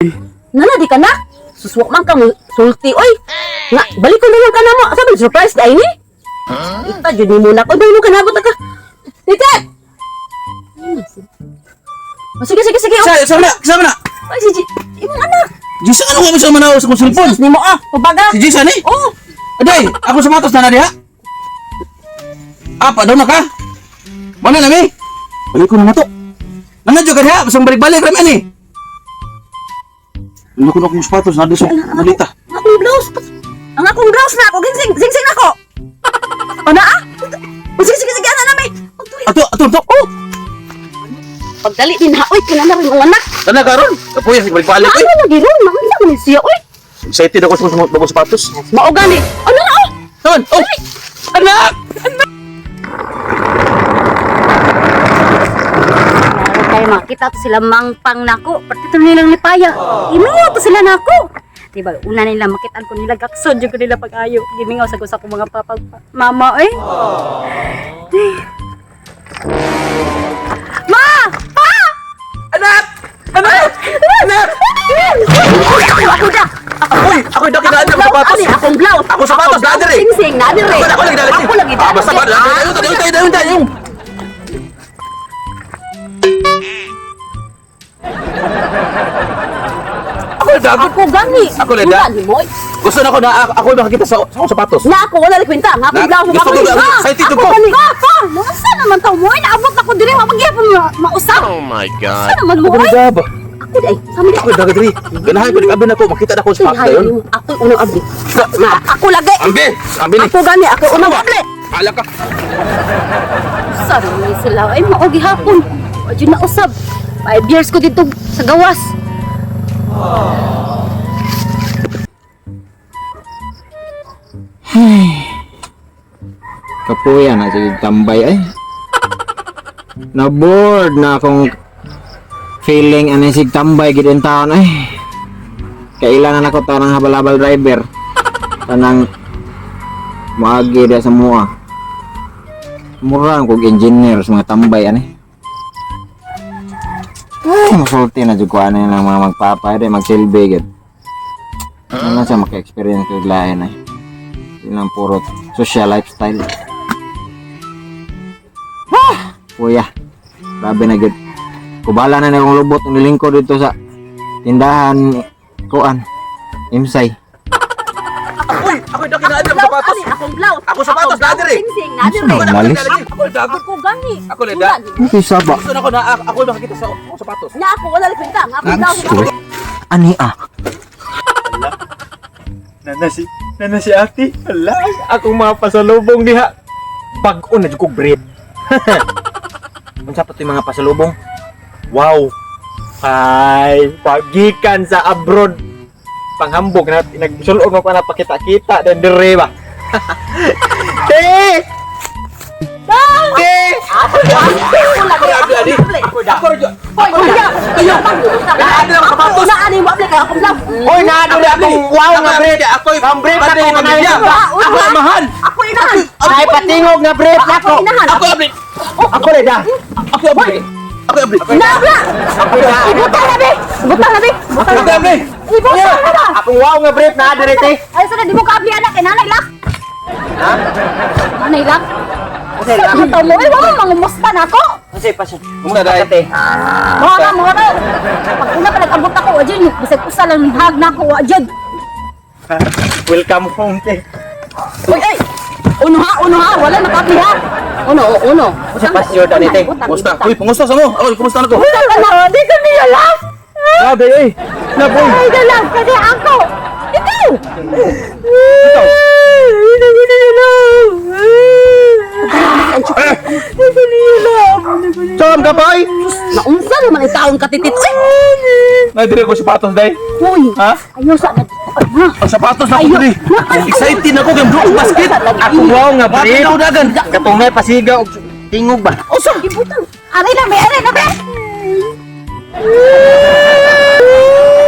Nana di ka na? Suswak man kang sulti oy. Nga balik ko na lang ka na mo. Sabi surprise dai ni. Ita jud mo na ko dai mo kanabot ka. Tikat. Oh, sige. Oh. Sama na. Ay, si imong anak. Jason, ano nga mo sa manaw sa kong cellphone? Ni mo pabaga. Si Jason eh? Oh. Aday, ako sapatos na diha. Apa daw na ka? Mana na mi? Balik ko na to. Nangadyo ka diha, basang balik-balik rami ani. Ano ko na akong sapatos na diso, malita. Akong blouse. Ang akong blouse na ako ginsing ako. Ana ah? Sige ana na may. Ato. Oh, Pagdali din ha, oy, kailan na rin ang anak. tanda karon. Kapoy, balik-balik eh. Ano lagi ron? Makita mo siya, oy. Excited ako sa bagong sapatos. Mao gani. Ano na, oh? Naman, oh! Anak! Kaya makita to sila mangpang nako. Pati to nilang lipaya. Imingaw to sila nako. Diba, una nila makitaan ko nila gaksod yung ko nila pag-ayo. Gimingaw sa ko mga mama, eh. Ma! Pa! Anak! Ako na! Ako yung dakilaan ng sapatos. Akong blouse. Ako sapatos, na dire. Sing-sing, na dire. Ako lagi dalit. Ako lagi dalit. Basta ba? Ayun. Ako gani. Ako leda. Gani mo. Gusto na ako na ako nakakita sa akong sapatos. Na ako wala kwenta. Nga akong blouse. Gusto ko lang. Excited Ako ko. gani. Pa! Nasa naman tao mo? Naabot ako dire. Mapagyapon mausap. Oh my God. Saan naman mo? Ako na ba? Ako day. Sama Ako dagat ri. Ganahan ko abin ako makita na ako sa sapatos dayon. Ako unang abli. Na ako lagi. Ambi ni. Ako gani. Ako unang abli. Ala ka. Saan naman sila? Ay, maogi hapon. Medyo na usab. 5 years ko dito sa gawas. Kapuya na sige tambay ay. Na-bored na akong feeling ani sig tambay gid in taon ay. Kailangan ako tanang habal-habal driver. Tanang maagi dia semua. Murang kog engineer sa mga tambay ani. Ay, masulti na jud ko ani ng mga magpapa di magsilbi gid. Ano sa maka-experience ko lain ay. Ilang puro social lifestyle. Kuya, grabe na gid. Kubala na akong lubot ng nilingkod dito sa tindahan kuan. Imsay. Ako yung dakilaan ng sapatos. Akong blouse. Ako sapatos, na dire. Sing-sing, na dire. Lalis. Ako dagat. Ako gani. Ako leda. Okay, saba. Gusto na ako na ako nakakita sa akong sapatos. Na ako wala kwenta. Nga akong blouse. Sorry. Ani ah. Nana si ate. Ala, akong mga pasalubong diha. Bag-o na jud kog brief. Unsa pa 'to mga pasalubong? Wow. Ay, pagikan sa abroad. Panghambog na nagsulong ako na pakita-kita dan dire ba. Te! Te! Ako lagi. Ako radyo. Hoy, ayo. Ano ang sapatos? Na ani mo abli kay akong blouse. Oy, naaduli akong wow nga brief. Ako yung Pang-brief na ko nga pamilya. Ako yung mahal. Ako inahan. Ay patingog nga brief Ako nako. inahan. Ako yung abli. Ako leda. Ako yung abli. Ako yung abli. Nabla. Ako leda. Ibutang na be. Ibutang na be. Ako yung abli. Ibutang na ba? Akong wow nga brief na dire te. Ay, sana di mo ka abli anak kay nanay lak. Ha? Nanay lak? Kasi lang taw mo, wala mangumusta na ako. Kasi pas. Muna dahil. Mga ka. Pag una pa nag-abot ako, wajud, bisag usa lang ni hag na ako, wajud. Welcome home te. Uy, ay! Uno ha, wala nakapli ha. Uno. Sa pasyo dali te. Kumusta? Uy, kumusta sa mo? Ako, kumusta na ko? Wala ka na, di ka niya lang. Grabe eh. Naboy. Ay, dalang ka niya ako. Ikaw! Ikaw. Hindi ko niya lang. Hindi ko niya lang. Chom ka boy. Naunsa naman ang taong katitit. Nadire ko sapatos dahil. Uy, Ha? ayaw sa na. Ang sapatos na ko diri. Excited ako kay bro basket. Ako wow nga Bakit brief. ako dagan? Katungay pasiga og tingog ba? Usa, gibutang. Aray na, be.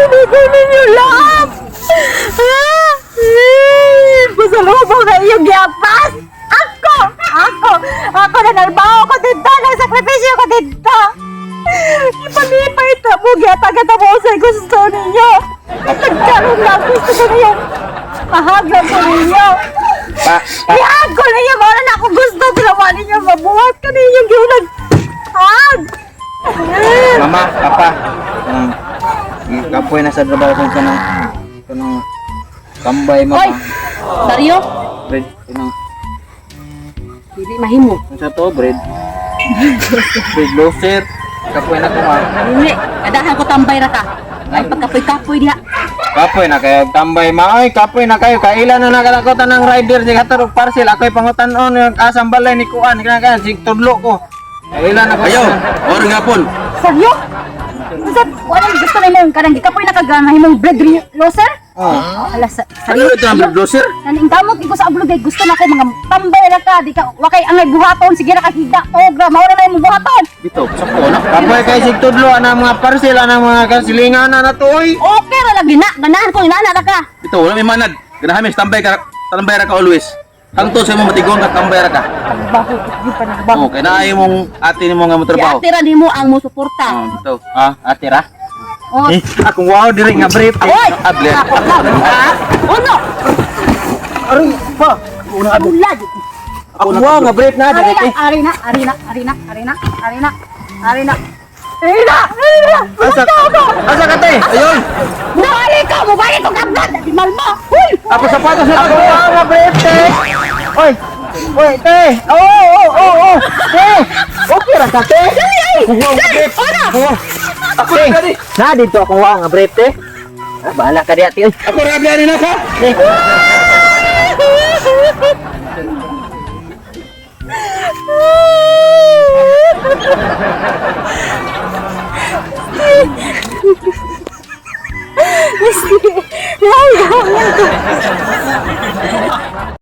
Hindi ko ninyo lang. Pasalubong na iyong giyapas. Ako na narbaho ko dito. Nagsakripisyo ko dito. Ipalipay to. na mo, gatagat mo sa gusto ninyo. Nagkaroon na gusto ko ninyo. Mahaglan ko ninyo. Ihag ko ninyo, wala na ako gusto. Tinawa ninyo, mabuhat ka ninyo. Giunag. Hag! Mama, papa. Kapoy na sa trabaho sa kanang tambay mo Hoy! pa. Dario? Bread, kanang Hindi mahimo. sa to, bread. Bread loser. Kapoy na ko ma. Hindi. Kadahan ko tambay ra ka. Ay pagkapoy-kapoy diha. Kapoy na kayo tambay ma. Ay, kapoy na kayo. Kailan na nakalakotan ng rider si Hatarog Parcel. Ako'y pangutan-on yung asang balay ni Kuan. Kaya si tudlo ko. Kailan na Ayaw, oras nga pon. Seryo? Basta walang gusto na yung kanang gikapoy na kagana himong bread loser? Oh. Ala Ano ito ang blood loser? Naning kamot ko sa ablog gusto na ko mga tambay ra ka di ka wakay angay buhaton sige ra ka higda ogra mao na imong buhaton. Dito, sakto na. Kapoy kay si tudlo anang mga parcel anang mga kasilingan na to oy. Okay ra lagi na ganahan ko inana ra ka. Dito, wala may manad. Ganahamis, tambay ra ka always. Hangtod sa imong matigon ka, tambay ra ka. Trabaho di pa nagbaho. Oo, kaya na imong ate ni mo nga mo trabaho. Tira nimo ang mo suporta. Dito. Ah, atira. Oh. Ako wow diri nga brief. Oy! Abler. Ako lang, ha? Uno! Aray pa. Ulag! Ako wow nga brief na diri. Arina! Asa ka tay? Ayun! Nahali ka! Mabalik ko kablad! Di malma! Uy! Ako sapatos na ako nga brief te. Oy. Oy, te. Oh. Te. Okay ra ka te. Dali ay! Dali! Ano? Ako na gani! Na dito ako wow nga brief te. Ah, bahala ka di ati. Ako na abler na ka! Miski! Ay,